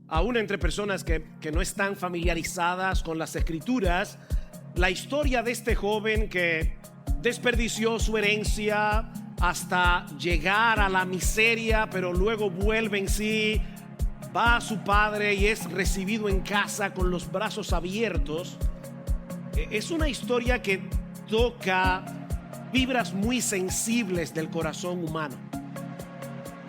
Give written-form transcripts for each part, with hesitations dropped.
aún entre personas que no están familiarizadas con las escrituras, la historia de este joven que desperdició su herencia hasta llegar a la miseria, pero luego vuelve en sí, va a su padre y es recibido en casa con los brazos abiertos. Es una historia que toca fibras muy sensibles del corazón humano.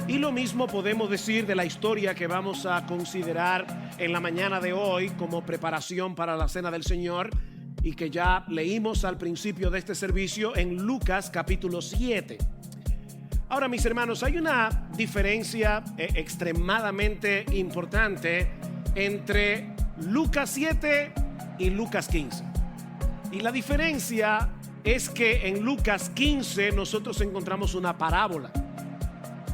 Y lo mismo podemos decir de la historia que vamos a considerar en la mañana de hoy como preparación para la Cena del Señor, y que ya leímos al principio de este servicio en Lucas capítulo 7. Ahora, mis hermanos, hay una diferencia extremadamente importante entre Lucas 7 y Lucas 15. Y la diferencia es que en Lucas 15 nosotros encontramos una parábola.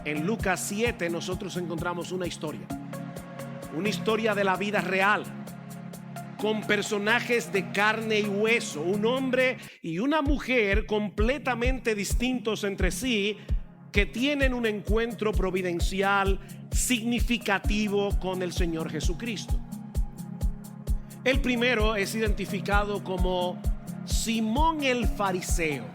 En Lucas 7 nosotros encontramos una historia de la vida real, con personajes de carne y hueso, un hombre y una mujer completamente distintos entre sí, que tienen un encuentro providencial significativo con el Señor Jesucristo. El primero es identificado como Simón el fariseo,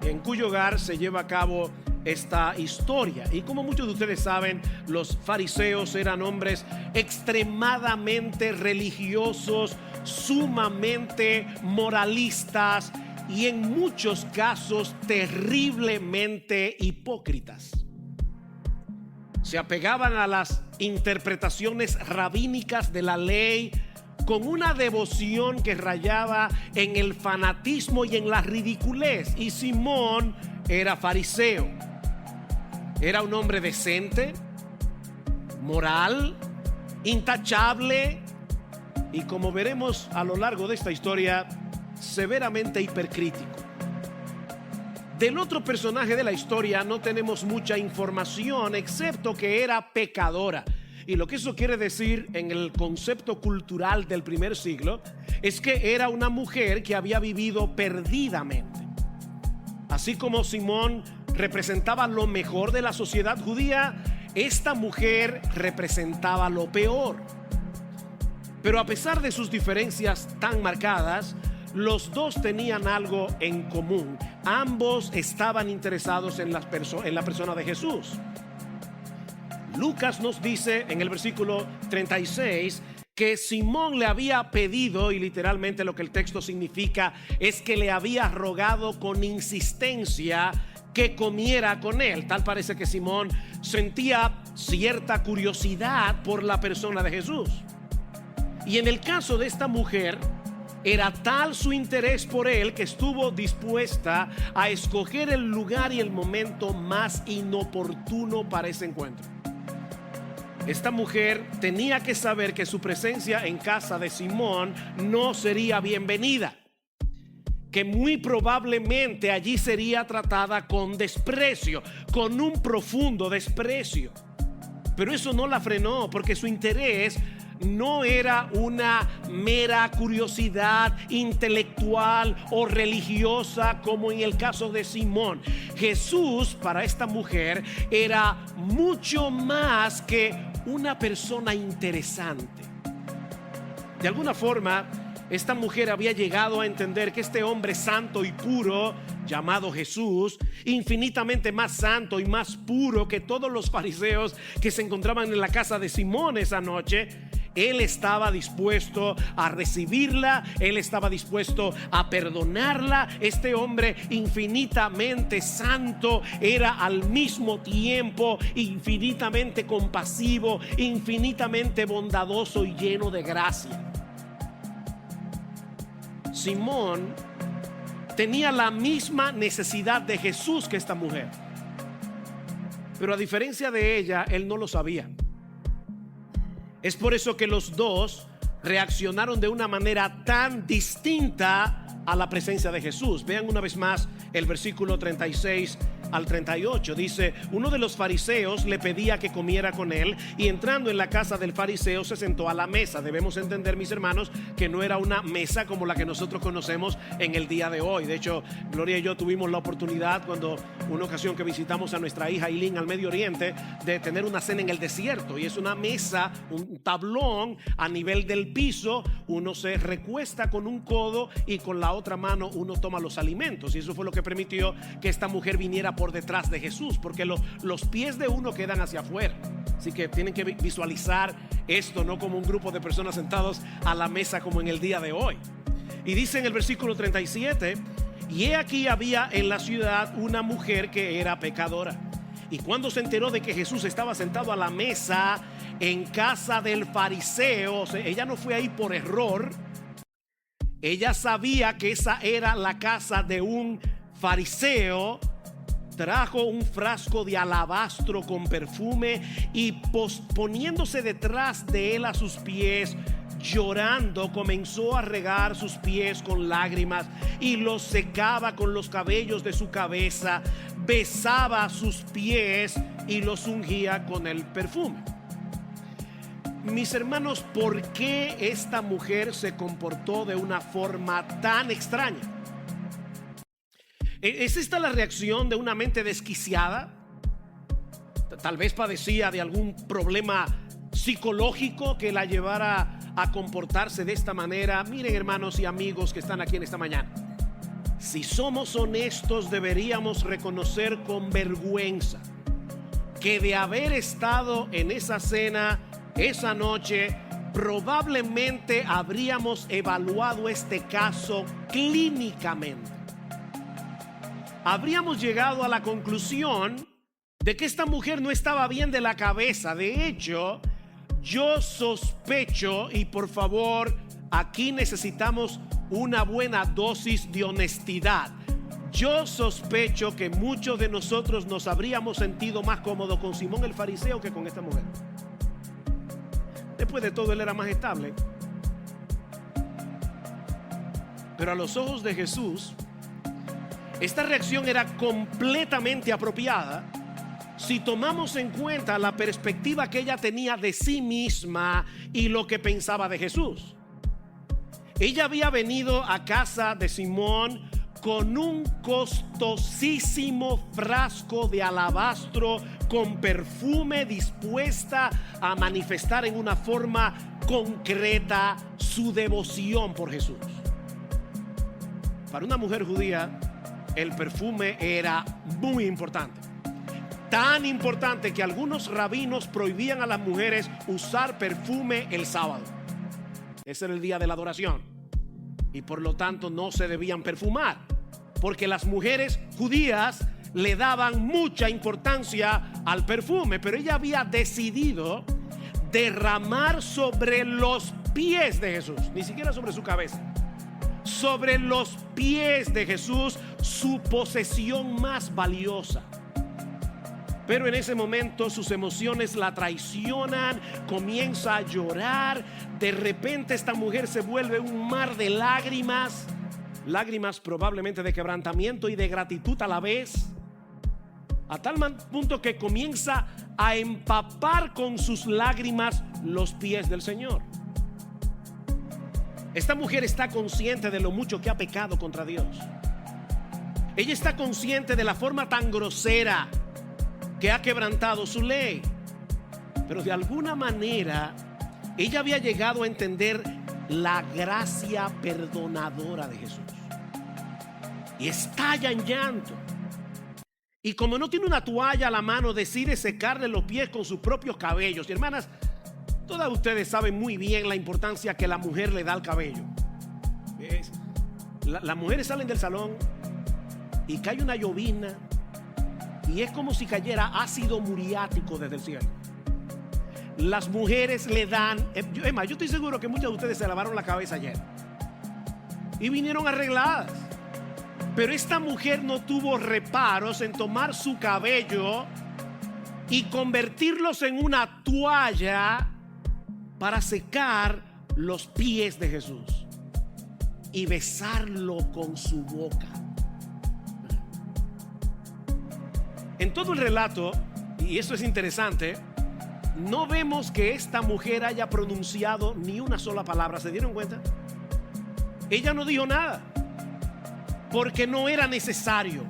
en cuyo hogar se lleva a cabo esta historia. Y como muchos de ustedes saben, los fariseos eran hombres extremadamente religiosos, sumamente moralistas y en muchos casos terriblemente hipócritas. Se apegaban a las interpretaciones rabínicas de la ley con una devoción que rayaba en el fanatismo y en la ridiculez. Y Simón era fariseo. Era un hombre decente, moral, intachable y, como veremos a lo largo de esta historia, severamente hipercrítico. Del otro personaje de la historia no tenemos mucha información, excepto que era pecadora. Y lo que eso quiere decir en el concepto cultural del primer siglo es que era una mujer que había vivido perdidamente. Así como Simón representaba lo mejor de la sociedad judía, esta mujer representaba lo peor. Pero a pesar de sus diferencias tan marcadas, los dos tenían algo en común. Ambos estaban interesados en la persona de Jesús. Lucas nos dice en el versículo 36 que Simón le había pedido, y literalmente lo que el texto significa es que le había rogado con insistencia que comiera con él. Tal parece que Simón sentía cierta curiosidad por la persona de Jesús. Y en el caso de esta mujer, era tal su interés por él que estuvo dispuesta a escoger el lugar y el momento más inoportuno para ese encuentro. Esta mujer tenía que saber que su presencia en casa de Simón no sería bienvenida, que muy probablemente allí sería tratada con desprecio, con un profundo desprecio. Pero eso no la frenó, porque su interés no era una mera curiosidad intelectual o religiosa como en el caso de Simón. Jesús para esta mujer era mucho más que una persona interesante. De alguna forma, esta mujer había llegado a entender que este hombre santo y puro llamado Jesús, infinitamente más santo y más puro que todos los fariseos que se encontraban en la casa de Simón esa noche, él estaba dispuesto a recibirla, él estaba dispuesto a perdonarla. Este hombre infinitamente santo era al mismo tiempo infinitamente compasivo, infinitamente bondadoso y lleno de gracia. Simón tenía la misma necesidad de Jesús que esta mujer, pero a diferencia de ella, él no lo sabía. Es por eso que los dos reaccionaron de una manera tan distinta a la presencia de Jesús. Vean una vez más el versículo 36 al 38. Dice: uno de los fariseos le pedía que comiera con él, y entrando en la casa del fariseo se sentó a la mesa. Debemos entender, mis hermanos, que no era una mesa como la que nosotros conocemos en el día de hoy. De hecho, Gloria y yo tuvimos la oportunidad, cuando una ocasión que visitamos a nuestra hija Eileen al Medio Oriente, de tener una cena en el desierto, y es una mesa, un tablón a nivel del piso. Uno se recuesta con un codo y con la otra mano uno toma los alimentos, y eso fue lo que permitió que esta mujer viniera por detrás de Jesús, porque los pies de uno quedan hacia afuera. Así que tienen que visualizar esto no como un grupo de personas sentados a la mesa como en el día de hoy. Y dice en el versículo 37: y he aquí había en la ciudad una mujer que era pecadora. Y cuando se enteró de que Jesús estaba sentado a la mesa en casa del fariseo, o sea, ella no fue ahí por error. Ella sabía que esa era la casa de un fariseo. Trajo un frasco de alabastro con perfume y poniéndose detrás de él a sus pies, llorando, comenzó a regar sus pies con lágrimas y los secaba con los cabellos de su cabeza, besaba sus pies y los ungía con el perfume. Mis hermanos, ¿por qué esta mujer se comportó de una forma tan extraña? ¿Es esta la reacción de una mente desquiciada? Tal vez padecía de algún problema psicológico que la llevara a comportarse de esta manera. Miren, hermanos y amigos que están aquí en esta mañana, si somos honestos, deberíamos reconocer con vergüenza que de haber estado en esa cena esa noche, probablemente habríamos evaluado este caso clínicamente. Habríamos llegado a la conclusión de que esta mujer no estaba bien de la cabeza. De hecho, yo sospecho, y por favor, aquí necesitamos una buena dosis de honestidad. Yo sospecho que muchos de nosotros nos habríamos sentido más cómodos con Simón el fariseo que con esta mujer. Después de todo, él era más estable. Pero a los ojos de Jesús, esta reacción era completamente apropiada si tomamos en cuenta la perspectiva que ella tenía de sí misma y lo que pensaba de Jesús. Ella había venido a casa de Simón con un costosísimo frasco de alabastro con perfume, dispuesta a manifestar en una forma concreta su devoción por Jesús. Para una mujer judía, el perfume era muy importante. Tan importante que algunos rabinos prohibían a las mujeres usar perfume el sábado. Ese era el día de la adoración, y por lo tanto no se debían perfumar, porque las mujeres judías le daban mucha importancia al perfume. Pero ella había decidido derramar sobre los pies de Jesús, ni siquiera sobre su cabeza, sobre los pies de Jesús, su posesión más valiosa. Pero en ese momento sus emociones la traicionan, comienza a llorar. De repente esta mujer se vuelve un mar de lágrimas, lágrimas probablemente de quebrantamiento y de gratitud a la vez, a tal punto que comienza a empapar con sus lágrimas los pies del Señor. Esta mujer está consciente de lo mucho que ha pecado contra Dios. Ella está consciente de la forma tan grosera que ha quebrantado su ley. Pero de alguna manera ella había llegado a entender la gracia perdonadora de Jesús y estalla en llanto. Y como no tiene una toalla a la mano, decide secarle los pies con sus propios cabellos. Y hermanas, todas ustedes saben muy bien la importancia que la mujer le da al cabello. Las mujeres salen del salón y cae una llovizna y es como si cayera ácido muriático desde el cielo. Las mujeres le dan, yo estoy seguro que muchos de ustedes se lavaron la cabeza ayer y vinieron arregladas. Pero esta mujer no tuvo reparos en tomar su cabello y convertirlos en una toalla para secar los pies de Jesús y besarlo con su boca. En todo el relato, y eso es interesante, no vemos que esta mujer haya pronunciado ni una sola palabra. ¿Se dieron cuenta? Ella no dijo nada, porque no era necesario.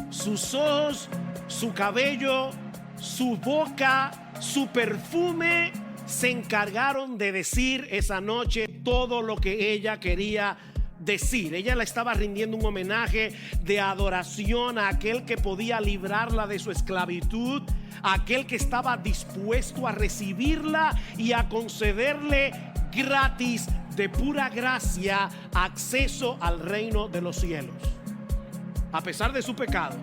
Sus ojos, su cabello, su boca, su perfume se encargaron de decir esa noche todo lo que ella quería decir. Ella le estaba rindiendo un homenaje de adoración a aquel que podía librarla de su esclavitud, a aquel que estaba dispuesto a recibirla y a concederle gratis, de pura gracia, acceso al reino de los cielos, a pesar de su pecado.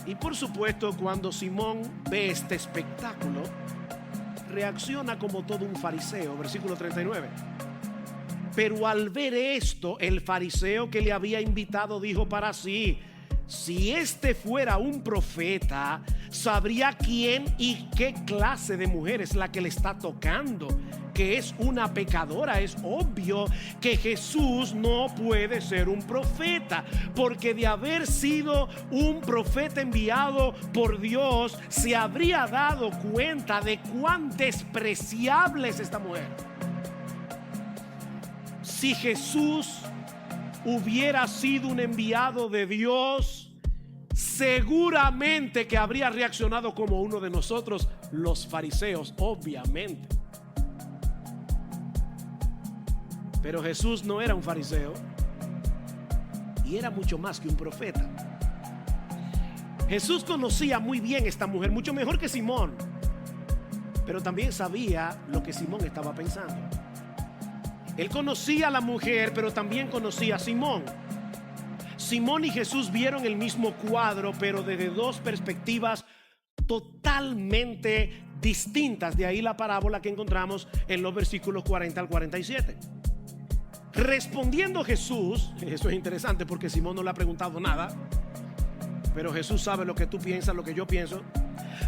Y por supuesto, cuando Simón ve este espectáculo, reacciona como todo un fariseo. Versículo 39. Pero al ver esto, el fariseo que le había invitado dijo para sí: si este fuera un profeta, sabría quién y qué clase de mujer es la que le está tocando, que es una pecadora. Es obvio que Jesús no puede ser un profeta, porque de haber sido un profeta enviado por Dios, se habría dado cuenta de cuán despreciable es esta mujer. Si Jesús hubiera sido un enviado de Dios, seguramente que habría reaccionado como uno de nosotros, los fariseos, obviamente. Pero Jesús no era un fariseo y era mucho más que un profeta. Jesús conocía muy bien a esta mujer, mucho mejor que Simón, pero también sabía lo que Simón estaba pensando. Él conocía a la mujer, pero también conocía a Simón. Simón y Jesús vieron el mismo cuadro, pero desde dos perspectivas totalmente distintas. De ahí la parábola que encontramos en los versículos 40 al 47. Respondiendo Jesús, eso es interesante porque Simón no le ha preguntado nada, pero Jesús sabe lo que tú piensas, lo que yo pienso.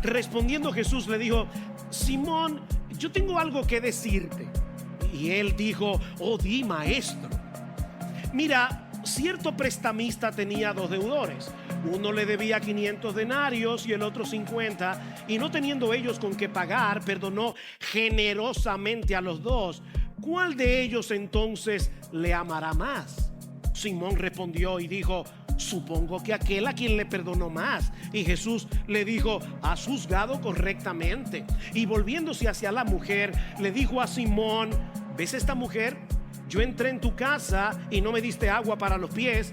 Respondiendo Jesús le dijo: Simón, yo tengo algo que decirte. Y él dijo: oh, di, maestro. Mira, cierto prestamista tenía dos deudores. Uno le debía 500 denarios y el otro 50. Y no teniendo ellos con qué pagar, perdonó generosamente a los dos. ¿Cuál de ellos entonces le amará más? Simón respondió y dijo: supongo que aquel a quien le perdonó más. Y Jesús le dijo: has juzgado correctamente. Y volviéndose hacia la mujer, le dijo a Simón: ¿ves esta mujer? Yo entré en tu casa y no me diste agua para los pies.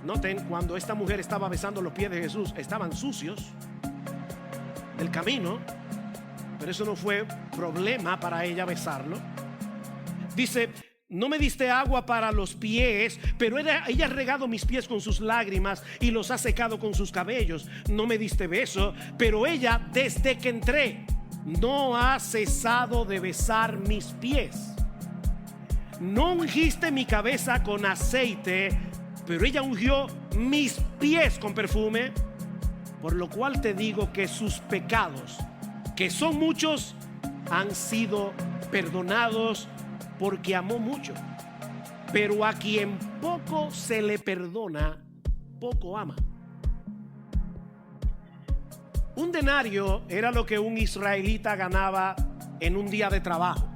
Noten, cuando esta mujer estaba besando los pies de Jesús, estaban sucios del camino, pero eso no fue problema para ella besarlo. Dice: no me diste agua para los pies, pero ella ha regado mis pies con sus lágrimas y los ha secado con sus cabellos. No me diste beso, pero ella, desde que entré, no ha cesado de besar mis pies. No ungiste mi cabeza con aceite, pero ella ungió mis pies con perfume. Por lo cual te digo que sus pecados, que son muchos, han sido perdonados, porque amó mucho. Pero a quien poco se le perdona, poco ama. Un denario era lo que un israelita ganaba en un día de trabajo.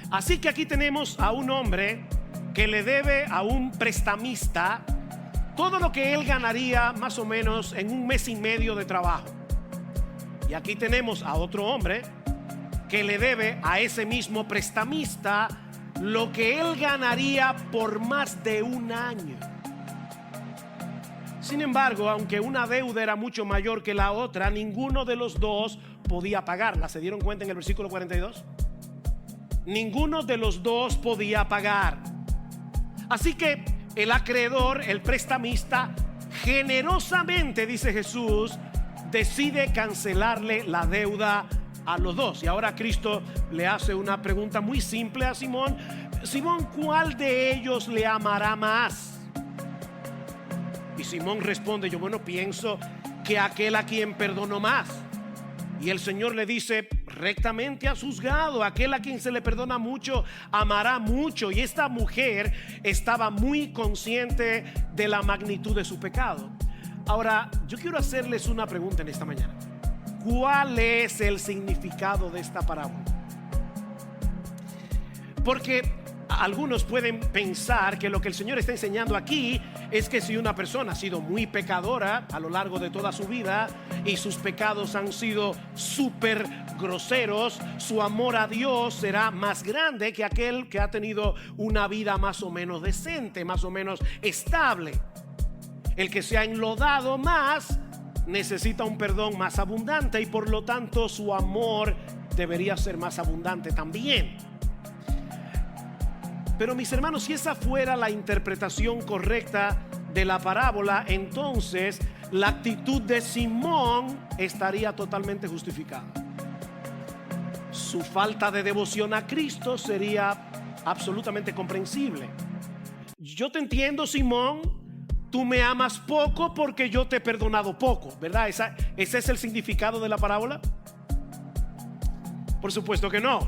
Así que aquí tenemos a un hombre que le debe a un prestamista todo lo que él ganaría más o menos en un mes y medio de trabajo. Y aquí tenemos a otro hombre que le debe a ese mismo prestamista lo que él ganaría por más de un año. Sin embargo, aunque una deuda era mucho mayor que la otra, ninguno de los dos podía pagarla. ¿Se dieron cuenta en el versículo 42? Ninguno de los dos podía pagar. Así que el acreedor, el prestamista, generosamente, dice Jesús, decide cancelarle la deuda a los dos. Y ahora Cristo le hace una pregunta muy simple a Simón: Simón, ¿cuál de ellos le amará más? Y Simón responde: yo pienso que aquel a quien perdonó más. Y el Señor le dice: rectamente has juzgado, aquel a quien se le perdona mucho amará mucho. Y esta mujer estaba muy consciente de la magnitud de su pecado. Ahora, yo quiero hacerles una pregunta en esta mañana. ¿Cuál es el significado de esta parábola? Porque algunos pueden pensar que lo que el Señor está enseñando aquí es que si una persona ha sido muy pecadora a lo largo de toda su vida y sus pecados han sido súper groseros, su amor a Dios será más grande que aquel que ha tenido una vida más o menos decente, más o menos estable. El que se ha enlodado más necesita un perdón más abundante y por lo tanto su amor debería ser más abundante también. Pero mis hermanos, si esa fuera la interpretación correcta de la parábola, entonces la actitud de Simón estaría totalmente justificada. Su falta de devoción a Cristo sería absolutamente comprensible. Yo te entiendo, Simón, tú me amas poco porque yo te he perdonado poco, ¿verdad? ¿Ese es el significado de la parábola? Por supuesto que no.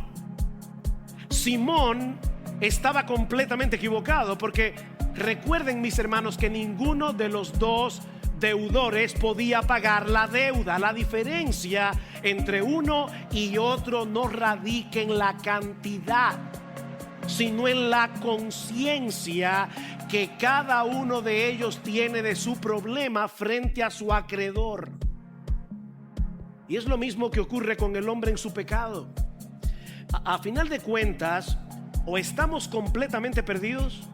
Simón estaba completamente equivocado, porque recuerden, mis hermanos, que ninguno de los dos deudores podía pagar la deuda. La diferencia entre uno y otro no radica en la cantidad, sino en la conciencia que cada uno de ellos tiene de su problema frente a su acreedor. Y es lo mismo que ocurre con el hombre en su pecado. A final de cuentas, o estamos completamente perdidos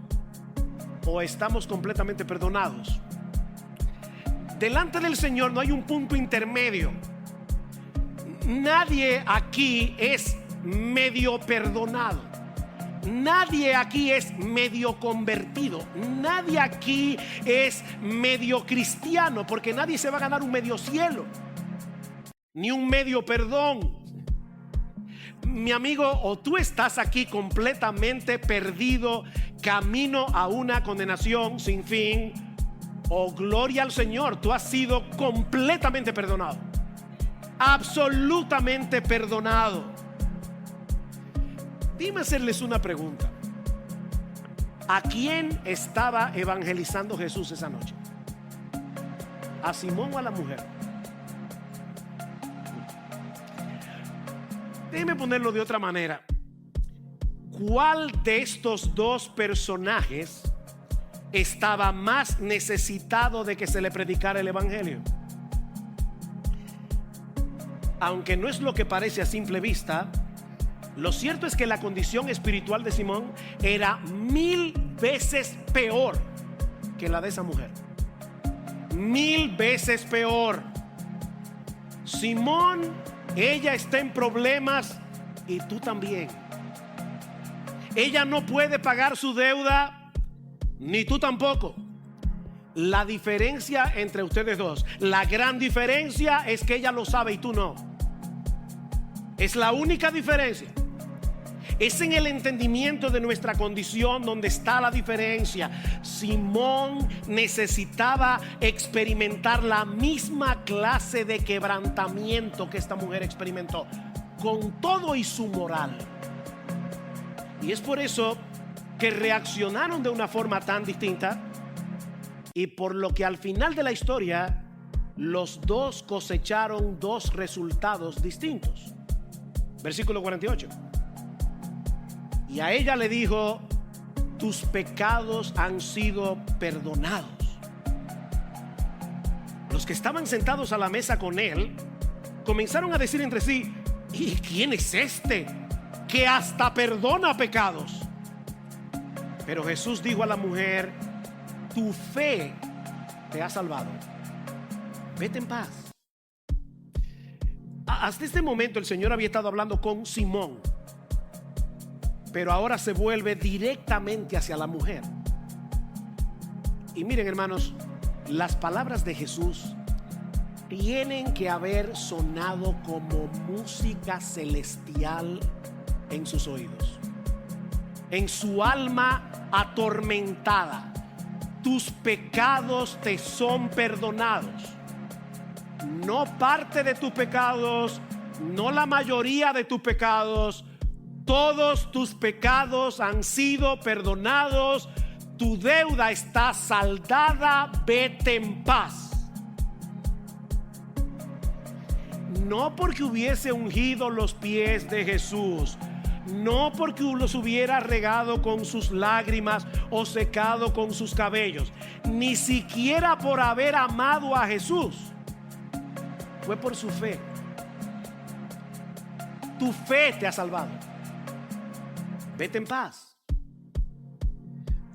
o estamos completamente perdonados. Delante del Señor no hay un punto intermedio. Nadie aquí es medio perdonado. Nadie aquí es medio convertido. Nadie aquí es medio cristiano, porque nadie se va a ganar un medio cielo ni un medio perdón. Mi amigo, o tú estás aquí completamente perdido, camino a una condenación sin fin, o gloria al Señor, tú has sido completamente perdonado, absolutamente perdonado. Dime hacerles una pregunta. ¿A quién estaba evangelizando Jesús esa noche? ¿A Simón o a la mujer? Déjeme ponerlo de otra manera. ¿Cuál de estos dos personajes estaba más necesitado de que se le predicara el evangelio? Aunque no es lo que parece a simple vista, lo cierto es que la condición espiritual de Simón era 1000 veces peor que la de esa mujer. 1000 veces peor. Simón, ella está en problemas y tú también. Ella no puede pagar su deuda, ni tú tampoco. La diferencia entre ustedes dos, la gran diferencia es que ella lo sabe y tú no. Es la única diferencia. Es en el entendimiento de nuestra condición donde está la diferencia. Simón necesitaba experimentar la misma clase de quebrantamiento que esta mujer experimentó, con todo y su moral. Y es por eso que reaccionaron de una forma tan distinta, y por lo que al final de la historia los dos cosecharon dos resultados distintos. Versículo 48. Y a ella le dijo: tus pecados han sido perdonados. Los que estaban sentados a la mesa con él comenzaron a decir entre sí: ¿y quién es este que hasta perdona pecados? Pero Jesús dijo a la mujer: tu fe te ha salvado. Vete en paz. Hasta este momento el Señor había estado hablando con Simón, pero ahora se vuelve directamente hacia la mujer. Y miren, hermanos, las palabras de Jesús tienen que haber sonado como música celestial en sus oídos, en su alma atormentada. Tus pecados te son perdonados. No parte de tus pecados, no la mayoría de tus pecados. Todos tus pecados han sido perdonados. Tu deuda está saldada. Vete en paz. no porque hubiese ungido los pies de Jesús, no porque los hubiera regado con sus lágrimas o secado con sus cabellos, ni siquiera por haber amado a Jesús. Fue por su fe. Tu fe te ha salvado. Vete en paz.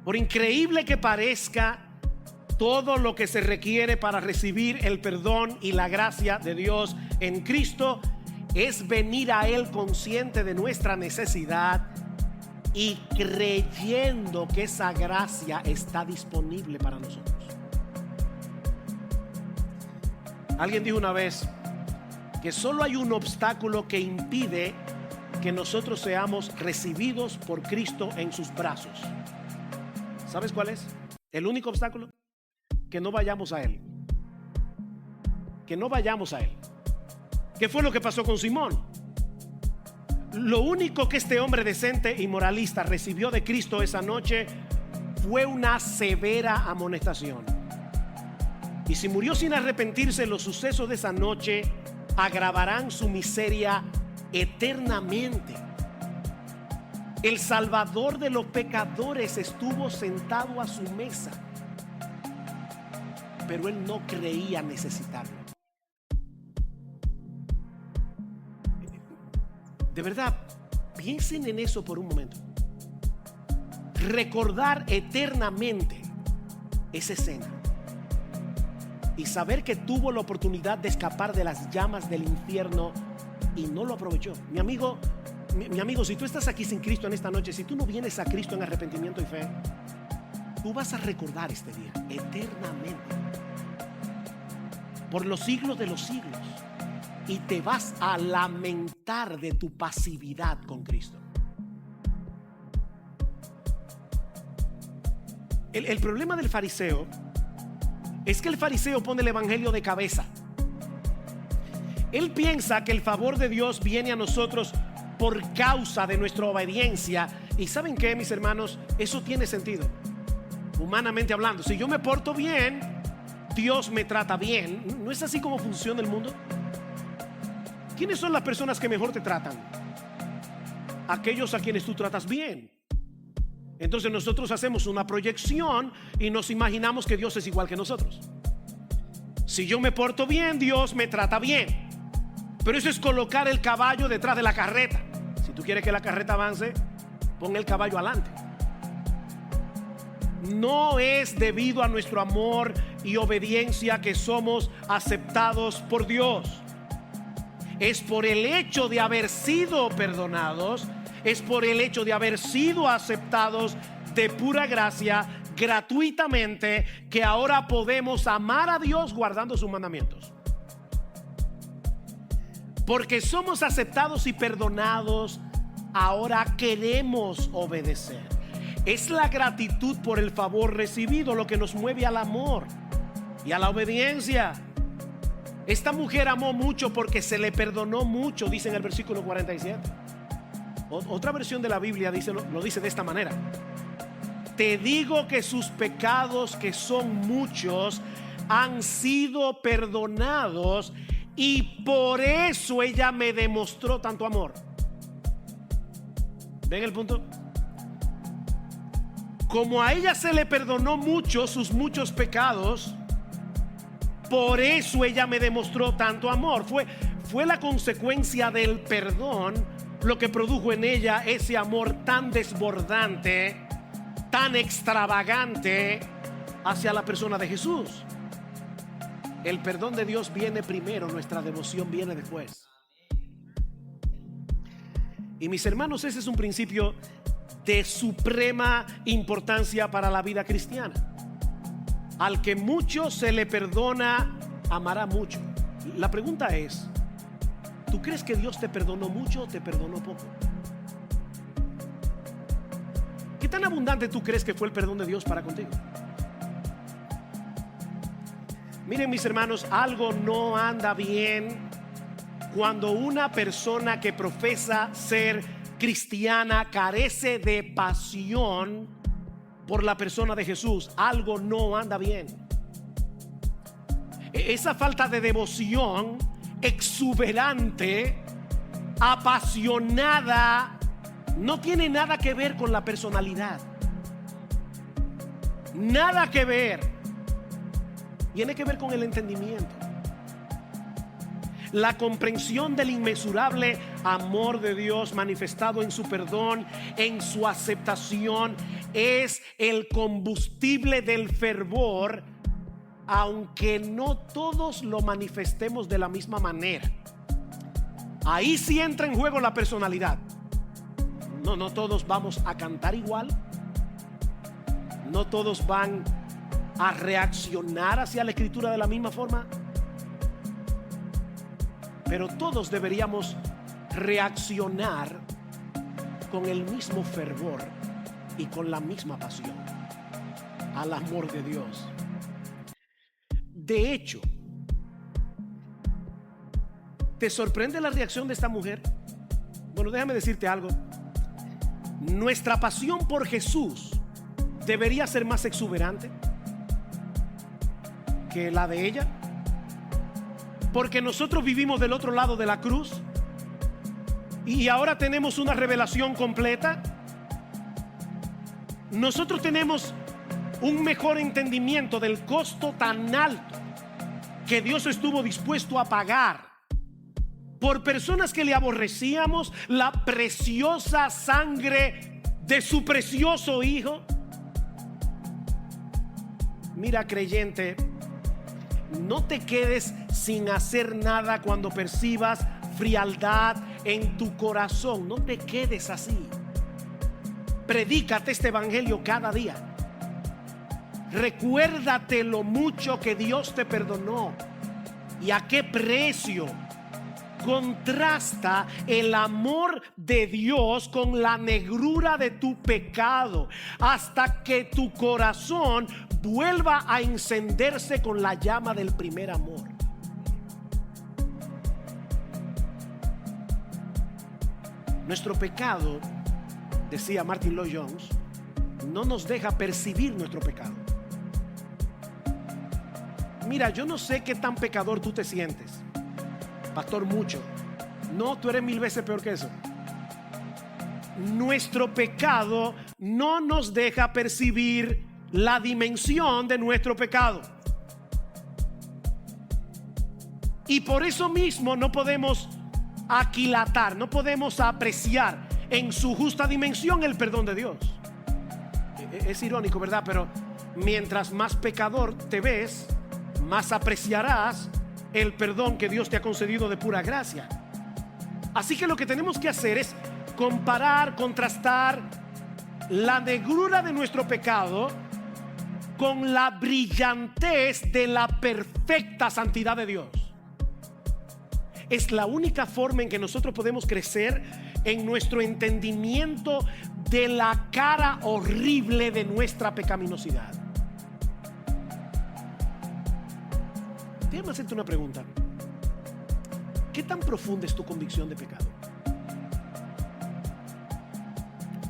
Por increíble que parezca, todo lo que se requiere para recibir el perdón y la gracia de Dios en Cristo es venir a Él consciente de nuestra necesidad y creyendo que esa gracia está disponible para nosotros. Alguien dijo una vez que solo hay un obstáculo que impide que nosotros seamos recibidos por Cristo en sus brazos. ¿Sabes cuál es? El único obstáculo: que no vayamos a Él. Que no vayamos a Él. ¿Qué fue lo que pasó con Simón? Lo único que este hombre decente y moralista recibió de Cristo esa noche fue una severa amonestación. Y si murió sin arrepentirse, los sucesos de esa noche agravarán su miseria eternamente. El Salvador de los pecadores estuvo sentado a su mesa, pero él no creía necesitarlo. De verdad, piensen en eso por un momento. Recordar eternamente esa escena y saber que tuvo la oportunidad de escapar de las llamas del infierno y no lo aprovechó. Mi amigo, si tú estás aquí sin Cristo en esta noche, si tú no vienes a Cristo en arrepentimiento y fe, tú vas a recordar este día eternamente, por los siglos de los siglos, y te vas a lamentar de tu pasividad con Cristo. El problema del fariseo es que el fariseo pone el evangelio de cabeza. Él piensa que el favor de Dios viene a nosotros por causa de nuestra obediencia. Y ¿saben qué, mis hermanos? Eso tiene sentido, humanamente hablando. Si yo me porto bien, Dios me trata bien. ¿No es así como funciona el mundo? ¿Quiénes son las personas que mejor te tratan? Aquellos a quienes tú tratas bien. Entonces nosotros hacemos una proyección y nos imaginamos que Dios es igual que nosotros. Si yo me porto bien, Dios me trata bien. Pero eso es colocar el caballo detrás de la carreta. Si tú quieres que la carreta avance, pon el caballo adelante. No es debido a nuestro amor y obediencia que somos aceptados por Dios. Es por el hecho de haber sido perdonados, es por el hecho de haber sido aceptados de pura gracia, gratuitamente, que ahora podemos amar a Dios guardando sus mandamientos. Porque somos aceptados y perdonados, ahora queremos obedecer. Es la gratitud por el favor recibido lo que nos mueve al amor y a la obediencia. Esta mujer amó mucho porque se le perdonó mucho, dice en el versículo 47. Otra versión de la Biblia lo dice de esta manera: te digo que sus pecados, que son muchos, han sido perdonados, y por eso ella me demostró tanto amor. ¿Ven el punto? Como a ella se le perdonó mucho sus muchos pecados, por eso ella me demostró tanto amor. Fue la consecuencia del perdón lo que produjo en ella ese amor tan desbordante, tan extravagante hacia la persona de Jesús. El perdón de Dios viene primero, nuestra devoción viene después. Y mis hermanos, ese es un principio de suprema importancia para la vida cristiana. Al que mucho se le perdona, amará mucho. La pregunta es: ¿tú crees que Dios te perdonó mucho o te perdonó poco? ¿Qué tan abundante tú crees que fue el perdón de Dios para contigo? Miren, mis hermanos, algo no anda bien cuando una persona que profesa ser cristiana carece de pasión por la persona de Jesús. Algo no anda bien. Esa falta de devoción exuberante, apasionada, no tiene nada que ver con la personalidad. Nada que ver. Tiene que ver con el entendimiento. La comprensión del inmensurable amor de Dios manifestado en su perdón, en su aceptación, es el combustible del fervor, aunque no todos lo manifestemos de la misma manera. Ahí sí entra en juego la personalidad. No todos vamos a cantar igual. No todos van a reaccionar hacia la Escritura de la misma forma. Pero todos deberíamos reaccionar con el mismo fervor y con la misma pasión al amor de Dios. De hecho, ¿te sorprende la reacción de esta mujer? Bueno, déjame decirte algo. Nuestra pasión por Jesús debería ser más exuberante que la de ella, porque nosotros vivimos del otro lado de la cruz y ahora tenemos una revelación completa. Nosotros tenemos un mejor entendimiento del costo tan alto que Dios estuvo dispuesto a pagar por personas que le aborrecíamos, la preciosa sangre de su precioso Hijo. Mira, creyente, no te quedes sin hacer nada cuando percibas frialdad en tu corazón. No te quedes así. Predícate este evangelio cada día. Recuérdate lo mucho que Dios te perdonó y a qué precio. Contrasta el amor de Dios con la negrura de tu pecado hasta que tu corazón vuelva a encenderse con la llama del primer amor. Nuestro pecado, decía Martin Lloyd-Jones, no nos deja percibir nuestro pecado. Mira, yo no sé qué tan pecador tú te sientes. Pastor, mucho. No, tú eres 1000 veces peor que eso. Nuestro pecado no nos deja percibir la dimensión de nuestro pecado. Y por eso mismo no podemos aquilatar, no podemos apreciar en su justa dimensión el perdón de Dios. Es irónico, ¿verdad? Pero mientras más pecador te ves, más apreciarás el perdón que Dios te ha concedido de pura gracia. Así que lo que tenemos que hacer es comparar, contrastar la negrura de nuestro pecado con la brillantez de la perfecta santidad de Dios. Es la única forma en que nosotros podemos crecer en nuestro entendimiento de la cara horrible de nuestra pecaminosidad. Déjame hacerte una pregunta. ¿Qué tan profunda es tu convicción de pecado?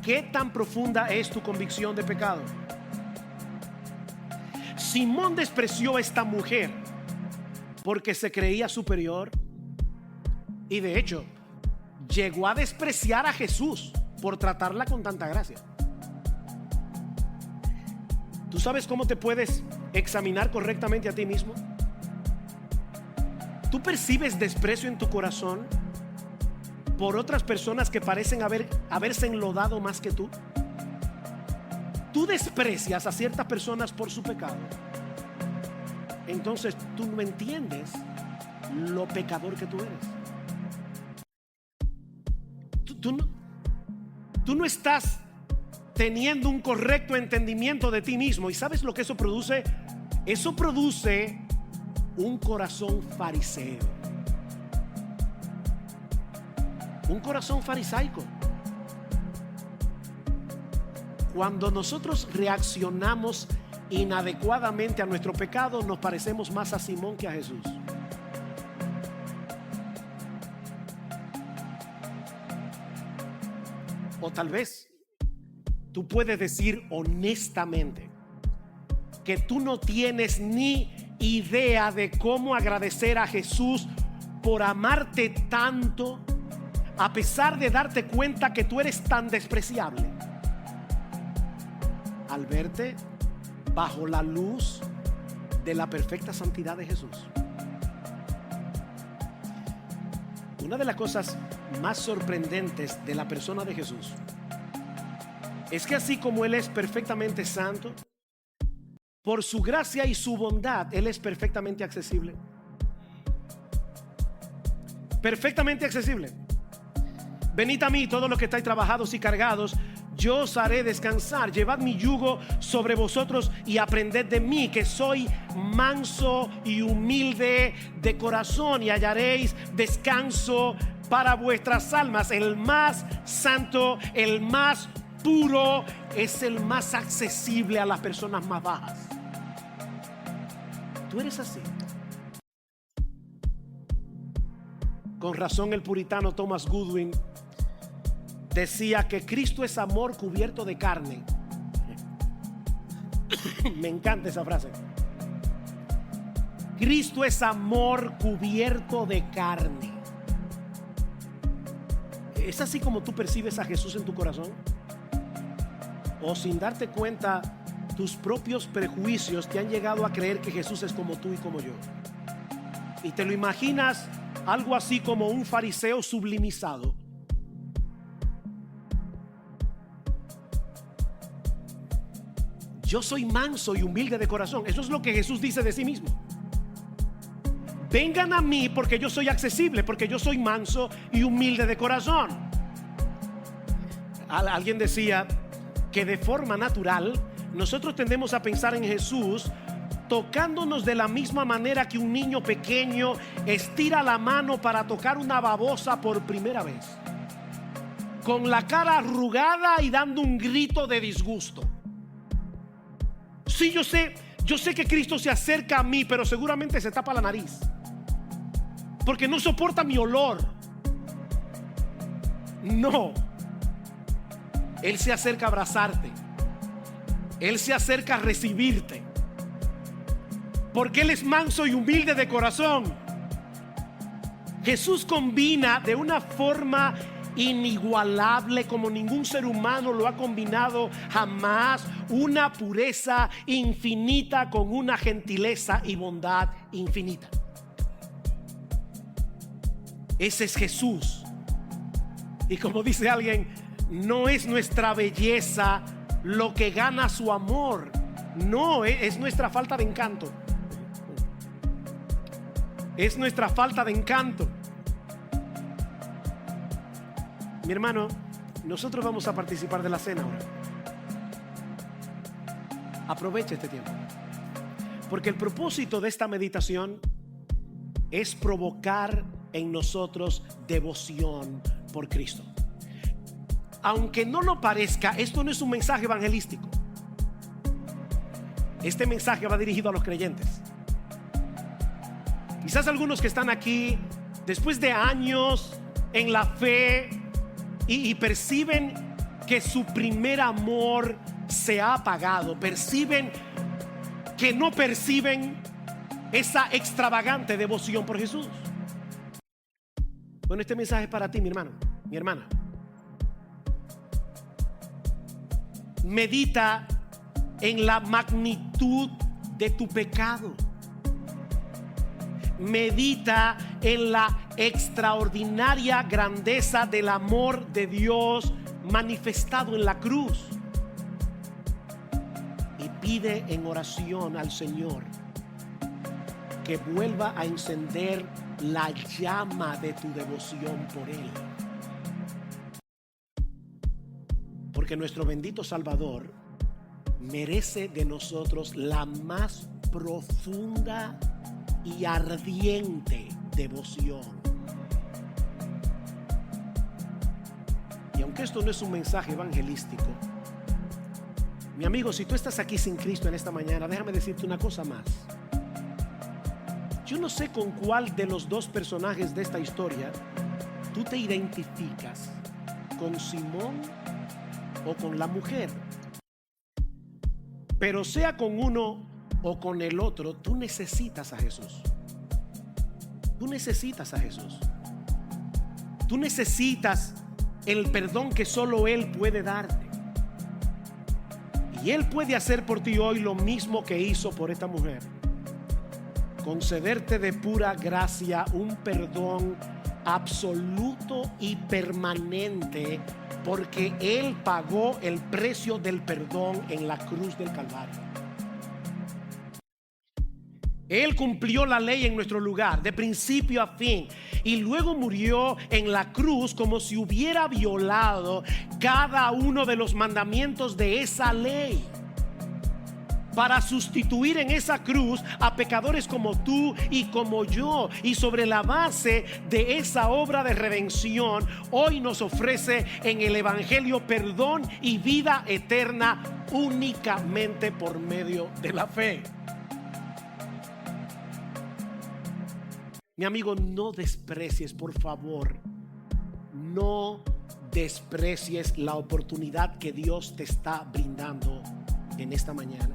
¿Qué tan profunda es tu convicción de pecado? Simón despreció a esta mujer porque se creía superior y de hecho llegó a despreciar a Jesús por tratarla con tanta gracia. ¿Tú sabes cómo te puedes examinar correctamente a ti mismo? ¿Tú percibes desprecio en tu corazón por otras personas que parecen haberse enlodado más que tú? ¿Tú desprecias a ciertas personas por su pecado? Entonces tú no entiendes lo pecador que tú eres. Tú no estás teniendo un correcto entendimiento de ti mismo. ¿Y sabes lo que eso produce? Eso produce un corazón fariseo, un corazón farisaico. Cuando nosotros reaccionamos inadecuadamente a nuestro pecado, nos parecemos más a Simón que a Jesús. O tal vez tú puedes decir honestamente que tú no tienes ni idea de cómo agradecer a Jesús por amarte tanto, a pesar de darte cuenta que tú eres tan despreciable, al verte bajo la luz de la perfecta santidad de Jesús. Una de las cosas más sorprendentes de la persona de Jesús es que así como Él es perfectamente santo, por su gracia y su bondad, Él es perfectamente accesible. Perfectamente accesible. Venid a mí todos los que estáis trabajados y cargados, yo os haré descansar. Llevad mi yugo sobre vosotros y aprended de mí, que soy manso y humilde de corazón, y hallaréis descanso para vuestras almas. El más santo, el más puro, es el más accesible a las personas más bajas. Tú eres así. Con razón el puritano Thomas Goodwin decía que Cristo es amor cubierto de carne. Me encanta esa frase. Cristo es amor cubierto de carne. ¿Es así como tú percibes a Jesús en tu corazón? ¿O sin darte cuenta, tus propios prejuicios te han llegado a creer que Jesús es como tú y como yo? Y te lo imaginas algo así como un fariseo sublimizado. Yo soy manso y humilde de corazón. Eso es lo que Jesús dice de sí mismo. Vengan a mí porque yo soy accesible, porque yo soy manso y humilde de corazón. Alguien decía que de forma natural nosotros tendemos a pensar en Jesús tocándonos de la misma manera que un niño pequeño estira la mano para tocar una babosa por primera vez, con la cara arrugada y dando un grito de disgusto. Sí, yo sé que Cristo se acerca a mí, pero seguramente se tapa la nariz porque no soporta mi olor. No, Él se acerca a abrazarte, Él se acerca a recibirte, porque Él es manso y humilde de corazón. Jesús combina de una forma inigualable, como ningún ser humano lo ha combinado jamás, una pureza infinita con una gentileza y bondad infinita. Ese es Jesús. Y como dice alguien, no es nuestra belleza lo que gana su amor, no, es nuestra falta de encanto. Es nuestra falta de encanto. Mi hermano, nosotros vamos a participar de la cena ahora. Aprovecha este tiempo, porque el propósito de esta meditación es provocar en nosotros devoción por Cristo. Aunque no lo parezca, esto no es un mensaje evangelístico. Este mensaje va dirigido a los creyentes. Quizás algunos que están aquí después de años en la fe y perciben que su primer amor se ha apagado, perciben que no perciben esa extravagante devoción por Jesús. Bueno, este mensaje es para ti, mi hermano, mi hermana. Medita en la magnitud de tu pecado. Medita en la extraordinaria grandeza del amor de Dios manifestado en la cruz. Y pide en oración al Señor que vuelva a encender la llama de tu devoción por Él. Porque nuestro bendito Salvador merece de nosotros la más profunda y ardiente devoción. Y aunque esto no es un mensaje evangelístico, mi amigo, si tú estás aquí sin Cristo en esta mañana, déjame decirte una cosa más. Yo no sé con cuál de los dos personajes de esta historia tú te identificas, con Simón o con la mujer. Pero sea con uno o con el otro, tú necesitas a Jesús. Tú necesitas a Jesús. Tú necesitas el perdón que solo Él puede darte. Y Él puede hacer por ti hoy lo mismo que hizo por esta mujer. Concederte de pura gracia un perdón absoluto y permanente, porque Él pagó el precio del perdón en la cruz del Calvario. Él cumplió la ley en nuestro lugar de principio a fin, y luego murió en la cruz como si hubiera violado cada uno de los mandamientos de esa ley, para sustituir en esa cruz a pecadores como tú y como yo. Y sobre la base de esa obra de redención, hoy nos ofrece en el Evangelio perdón y vida eterna únicamente por medio de la fe. Mi amigo, no desprecies, por favor, no desprecies la oportunidad que Dios te está brindando en esta mañana.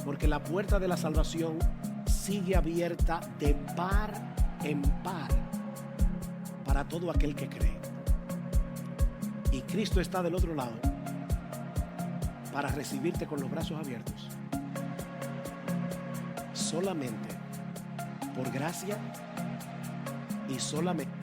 Porque la puerta de la salvación sigue abierta de par en par para todo aquel que cree. Y Cristo está del otro lado para recibirte con los brazos abiertos. Solamente por gracia y solamente